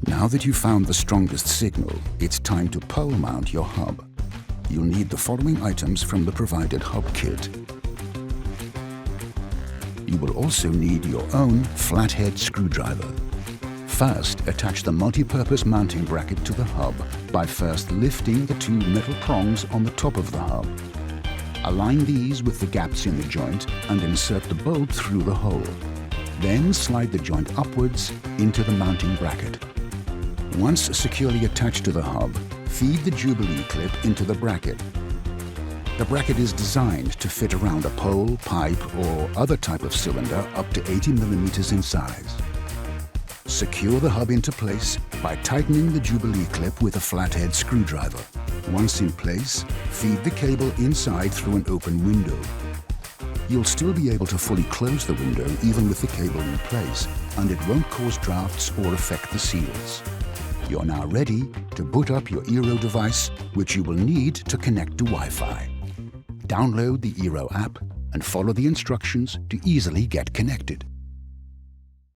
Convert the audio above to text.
Now that you've found the strongest signal, it's time to pole mount your hub. You'll need the following items from the provided hub kit. You will also need your own flathead screwdriver. First, attach the multi-purpose mounting bracket to the hub by first lifting the two metal prongs on the top of the hub. Align these with the gaps in the joint and insert the bolt through the hole. Then slide the joint upwards into the mounting bracket. Once securely attached to the hub, feed the Jubilee clip into the bracket. The bracket is designed to fit around a pole, pipe, or other type of cylinder up to 80 mm in size. Secure the hub into place by tightening the Jubilee clip with a flathead screwdriver. Once in place, feed the cable inside through an open window. You'll still be able to fully close the window even with the cable in place, and it won't cause drafts or affect the seals. You're now ready to boot up your Eero device, which you will need to connect to Wi-Fi. Download the Eero app and follow the instructions to easily get connected.